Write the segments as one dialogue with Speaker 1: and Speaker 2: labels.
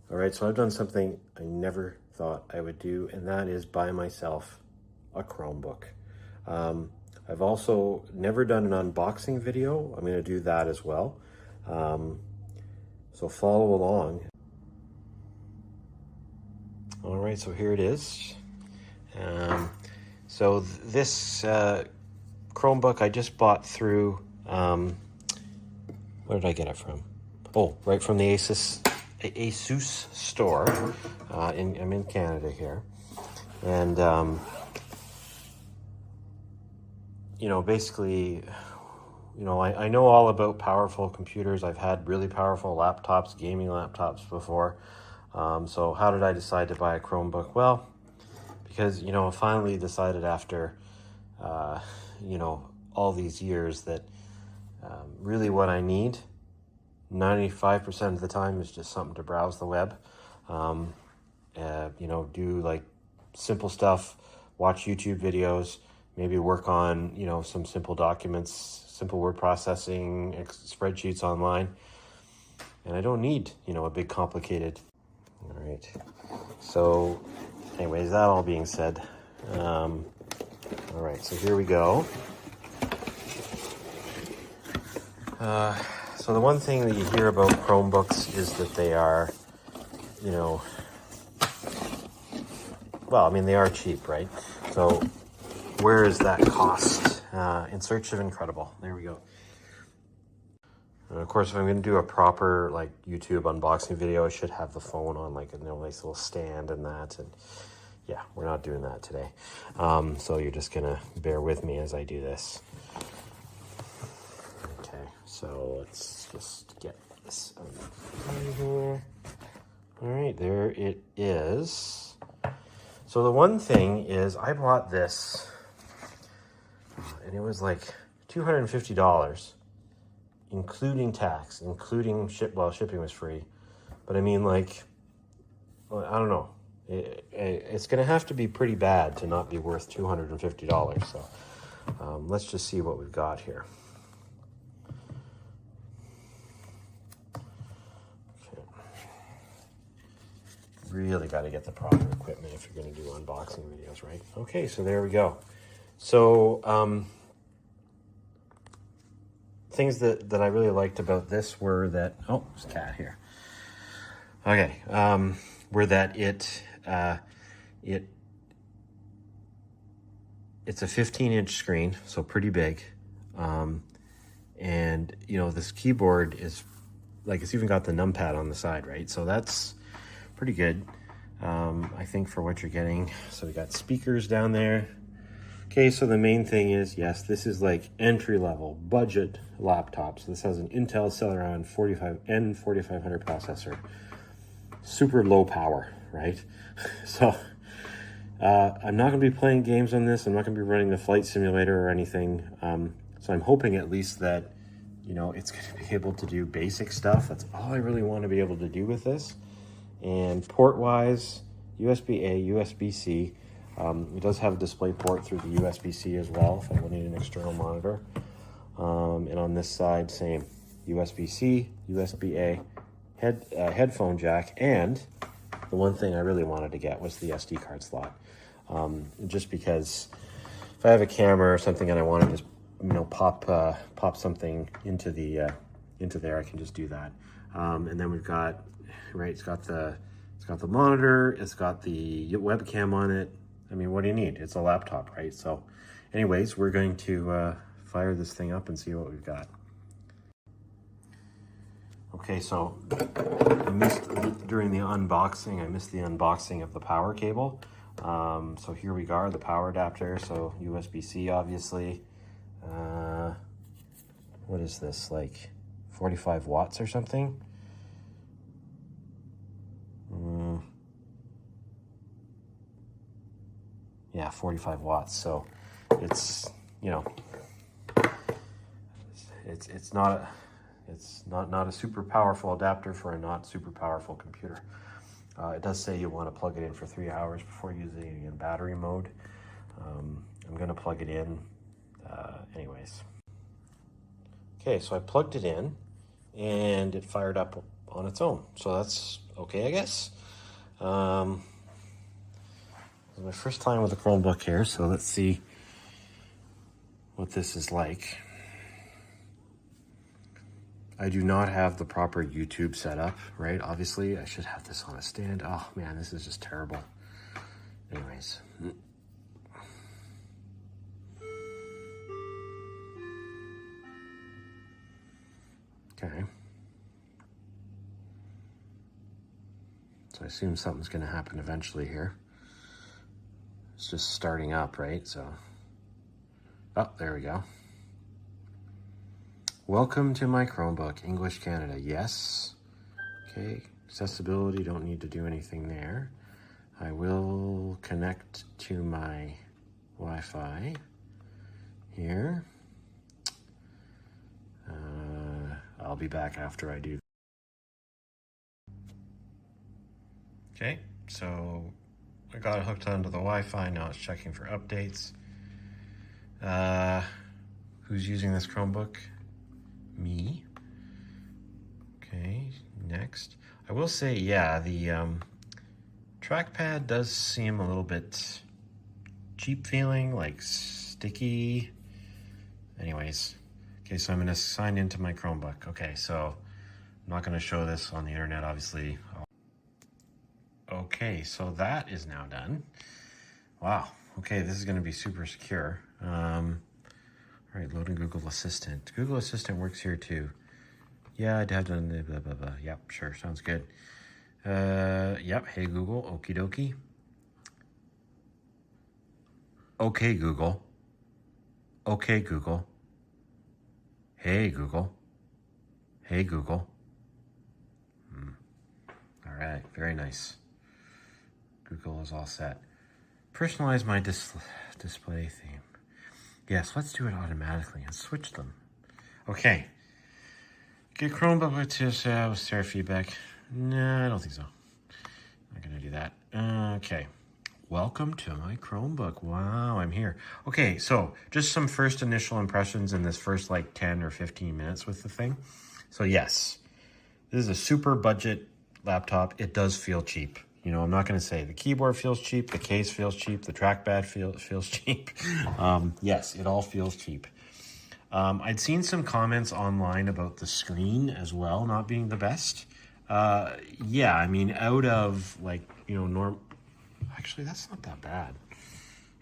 Speaker 1: All right, so I've done something I never thought I would do, and that is buy myself a Chromebook. I've also never done an unboxing video. I'm gonna do that as well. So follow along. All right, so here it is. So this Chromebook I just bought through, where did I get it from? Oh, right from the ASUS store. I'm in Canada here. And, you know, basically, you know, I know all about powerful computers. I've had really powerful laptops, gaming laptops before. So how did I decide to buy a Chromebook? Well, because, you know, I finally decided after, you know, all these years that really what I need 95% of the time is just something to browse the web, you know, do like simple stuff, watch YouTube videos, maybe work on, you know, some simple documents, simple word processing, spreadsheets online. And I don't need, you know, a big complicated. All right. So anyways, that all being said, all right, so here we go. So the one thing that you hear about Chromebooks is that they are, you know, well, I mean, they are cheap, right? So where is that cost? In search of incredible. There we go. And of course, if I'm going to do a proper like YouTube unboxing video, I should have the phone on like a nice little stand and that. And yeah, we're not doing that today. So you're just going to bear with me as I do this. Okay, so let's just get this over here. All right, there it is. So the one thing is I bought this and it was like $250, including tax, including shipping was free. But I mean, like, well, I don't know. It's going to have to be pretty bad to not be worth $250. So let's just see what we've got here. Okay. Really got to get the proper equipment if you're going to do unboxing videos, right? Okay, so there we go. So things that I really liked about this were that, oh, there's a cat here. Okay, were that it's a 15-inch screen, so pretty big. And, you know, this keyboard is, like, it's even got the numpad on the side, right? So that's pretty good, I think, for what you're getting. So we got speakers down there. Okay, so the main thing is, yes, this is like entry-level budget laptops. This has an Intel Celeron N4500 processor. Super low power, right? So I'm not going to be playing games on this. I'm not going to be running the flight simulator or anything. So I'm hoping at least that, you know, it's going to be able to do basic stuff. That's all I really want to be able to do with this. And port-wise, USB-A, USB-C. It does have a display port through the USB-C as well if I need an external monitor. And on this side, same. USB-C, USB-A, headphone jack, and the one thing I really wanted to get was the SD card slot. Just because if I have a camera or something and I want to just, you know, pop something into there, I can just do that. And then we've got, right, it's got the monitor, it's got the webcam on it. I mean, what do you need? It's a laptop, right? So anyways, we're going to fire this thing up and see what we've got. Okay, so I missed during the unboxing, I missed the unboxing of the power cable. So here we are, the power adapter. So USB-C, obviously. What is this, like 45 watts or something? Yeah, 45 watts. So it's, you know, it's not a super powerful adapter for a not super powerful computer. It does say you want to plug it in for 3 hours before using it in battery mode. I'm going to plug it in anyways. Okay, so I plugged it in and it fired up on its own. So that's okay, I guess. It's my first time with a Chromebook here, so let's see what this is like. I do not have the proper YouTube setup, right? Obviously, I should have this on a stand. Oh man, this is just terrible. Anyways. Okay. So I assume something's gonna happen eventually here. It's just starting up, right? So, oh, there we go. Welcome to my Chromebook, English Canada. Yes. Okay, accessibility, don't need to do anything there. I will connect to my Wi-Fi here. I'll be back after I do. Okay, so I got it hooked onto the Wi-Fi. Now it's checking for updates. Who's using this Chromebook? Me. Okay, next. I will say, yeah, the trackpad does seem a little bit cheap feeling, like sticky. Anyways, okay, so I'm gonna sign into my Chromebook. Okay, so I'm not gonna show this on the internet, obviously. Okay, so that is now done. Wow, okay, this is gonna be super secure. All right, loading Google Assistant. Google Assistant works here too. Yeah, I'd have done the blah, blah, blah. Yep, sure, sounds good. Yep, hey Google, okie dokie. Okay, Google. Okay, Google. Hey, Google. Hey, Google. All right, very nice. Google is all set. Personalize my display theme. Yes, let's do it automatically and switch them. Okay. Get Chromebook with share feedback. No, I don't think so. Not gonna do that. Okay. Welcome to my Chromebook. Wow, I'm here. Okay, so just some first initial impressions in this first like 10 or 15 minutes with the thing. So yes, this is a super budget laptop. It does feel cheap. You know, I'm not going to say the keyboard feels cheap, the case feels cheap, the trackpad feels cheap. Yes, it all feels cheap. I'd seen some comments online about the screen as well not being the best. Yeah, I mean, out of like, you know, actually, that's not that bad.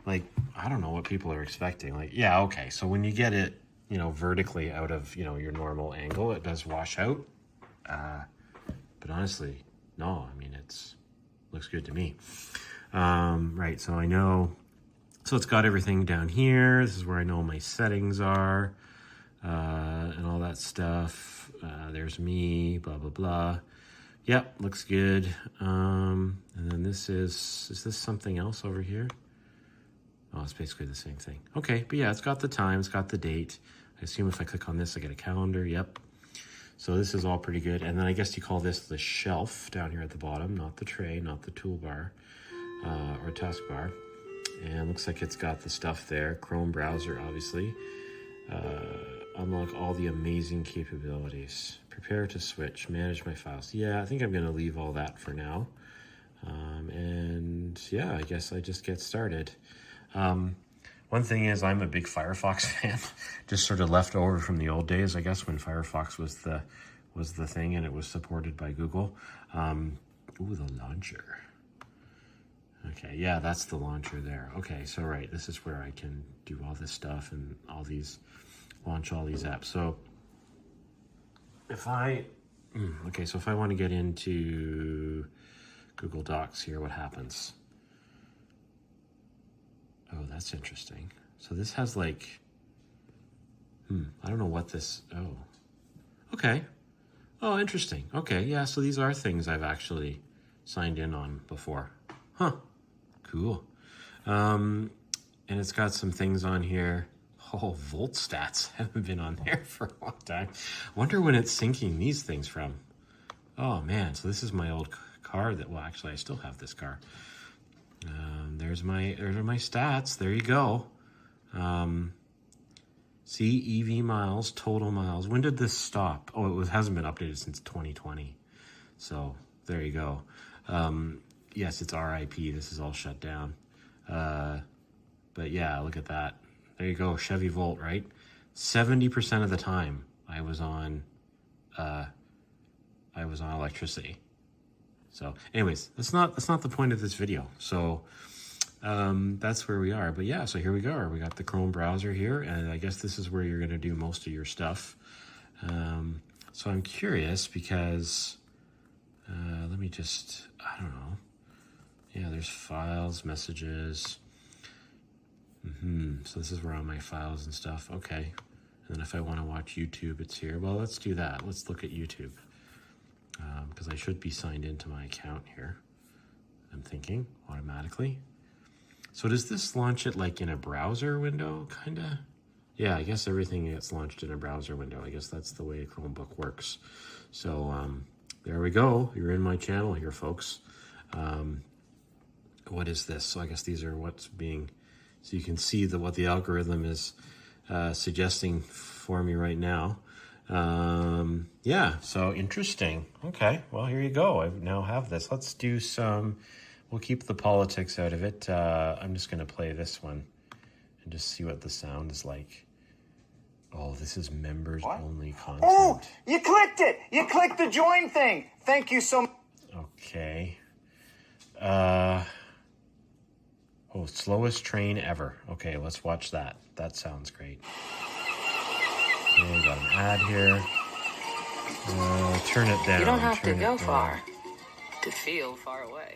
Speaker 1: Like, I don't know what people are expecting. Like, yeah, okay. So when you get it, you know, vertically out of, you know, your normal angle, it does wash out. But honestly, no, I mean, looks good to me. Right, so I know, so it's got everything down here. This is where I know my settings are, and all that stuff. There's me, blah, blah, blah. Yep, looks good. And then this is this something else over here? Oh, it's basically the same thing. Okay, but yeah, it's got the time, it's got the date. I assume if I click on this, I get a calendar, yep. So this is all pretty good. And then I guess you call this the shelf down here at the bottom, not the tray, not the toolbar or taskbar. And looks like it's got the stuff there. Chrome browser, obviously. Unlock all the amazing capabilities. Prepare to switch, manage my files. Yeah, I think I'm gonna leave all that for now. And yeah, I guess I just get started. One thing is I'm a big Firefox fan, just sort of left over from the old days, I guess, when Firefox was the thing and it was supported by Google. Ooh, the launcher. Okay, yeah, that's the launcher there. Okay, so right, this is where I can do all this stuff and launch all these apps. So if I want to get into Google Docs here, what happens? Oh, that's interesting. So this has like, I don't know what this, oh, okay. Oh, interesting. Okay, yeah, so these are things I've actually signed in on before. Huh, cool. And it's got some things on here. Oh, volt stats haven't been on there for a long time. Wonder when it's syncing these things from. Oh man, so this is my old car that, well, actually I still have this car. There's my stats. There you go. See, EV miles, total miles. When did this stop? Oh, it hasn't been updated since 2020. So there you go. Yes, it's RIP. This is all shut down. But yeah, look at that. There you go, Chevy Volt, right? 70% of the time I was on electricity. So anyways, that's not the point of this video. So that's where we are. But yeah, so here we go. We got the Chrome browser here, and I guess this is where you're gonna do most of your stuff. So I'm curious because let me just, I don't know. Yeah, there's files, messages. So this is where all my files and stuff. Okay. And then if I want to watch YouTube, it's here. Well, let's do that. Let's look at YouTube. Because I should be signed into my account here. I'm thinking automatically. So does this launch it like in a browser window, kind of? Yeah, I guess everything gets launched in a browser window. I guess that's the way a Chromebook works. So there we go. You're in my channel here, folks. What is this? So I guess these are what's being... So you can see what the algorithm is suggesting for me right now. Yeah, so interesting. Okay, well, here you go. I now have this. Let's do some... We'll keep the politics out of it. I'm just going to play this one and just see what the sound is like. Oh, this is members-only content.
Speaker 2: Oh, you clicked it! You clicked the join thing! Thank you so much.
Speaker 1: Okay. Oh, slowest train ever. Okay, let's watch that. That sounds great. Okay, got an ad here. Turn it down.
Speaker 3: You don't have to go far to feel far away.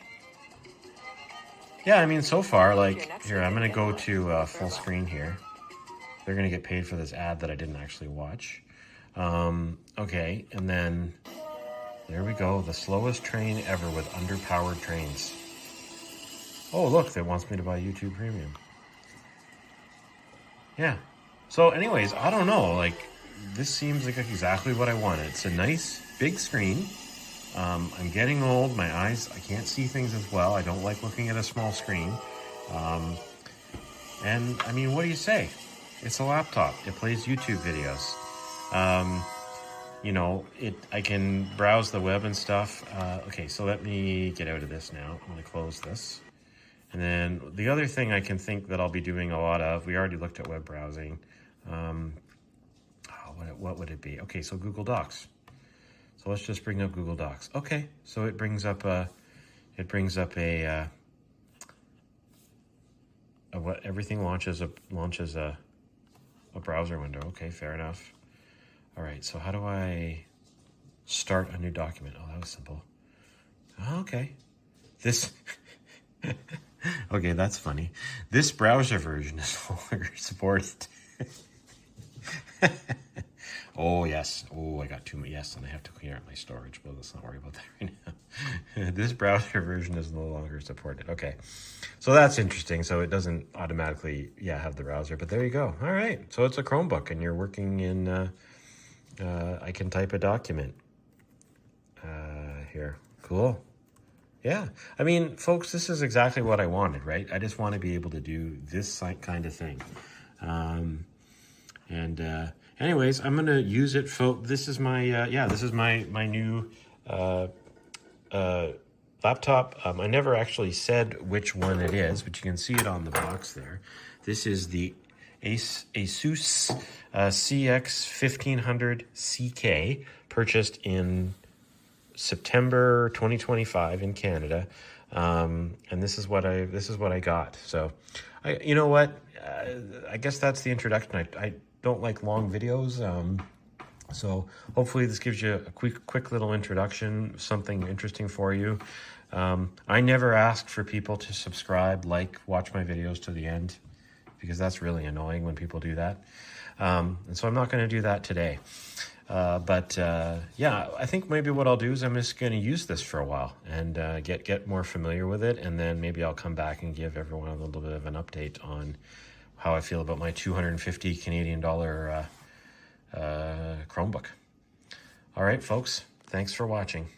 Speaker 1: Yeah, I mean, so far, like, here, I'm going to go to full screen here. They're going to get paid for this ad that I didn't actually watch. Okay, and then there we go. The slowest train ever with underpowered trains. Oh, look, it wants me to buy YouTube Premium. Yeah. So anyways, I don't know. Like, this seems like exactly what I wanted. It's a nice big screen. I'm getting old. My eyes, I can't see things as well. I don't like looking at a small screen. And I mean, what do you say? It's a laptop. It plays YouTube videos. You know, I can browse the web and stuff. Okay, so let me get out of this now. I'm going to close this. And then the other thing I can think that I'll be doing a lot of, we already looked at web browsing. What would it be? Okay, so Google Docs. So let's just bring up Google Docs. Okay, so it brings up a what everything launches a browser window. Okay, fair enough. All right, so how do I start a new document? Oh, that was simple. Okay, this. Okay, that's funny. This browser version is no longer supported. Oh, yes. Oh, I got too many. Yes, and I have to clear out my storage. Well, let's not worry about that right now. This browser version is no longer supported. Okay, so that's interesting. So it doesn't automatically, have the browser. But there you go. All right. So it's a Chromebook, and you're working in, I can type a document here. Cool. Yeah. I mean, folks, this is exactly what I wanted, right? I just want to be able to do this kind of thing. Anyways, I'm going to use it. This is my, this is my new laptop. I never actually said which one it is, but you can see it on the box there. This is the Asus CX1500 CK, purchased in September 2025 in Canada, and this is what I got. So, you know what? I guess that's the introduction. I don't like long videos, so hopefully this gives you a quick little introduction, something interesting for you. I never ask for people to subscribe, watch my videos to the end, because that's really annoying when people do that. And so I'm not going to do that today. But I think maybe what I'll do is I'm just going to use this for a while and get more familiar with it, and then maybe I'll come back and give everyone a little bit of an update on how I feel about my $250 Canadian Chromebook. All right, folks, thanks for watching.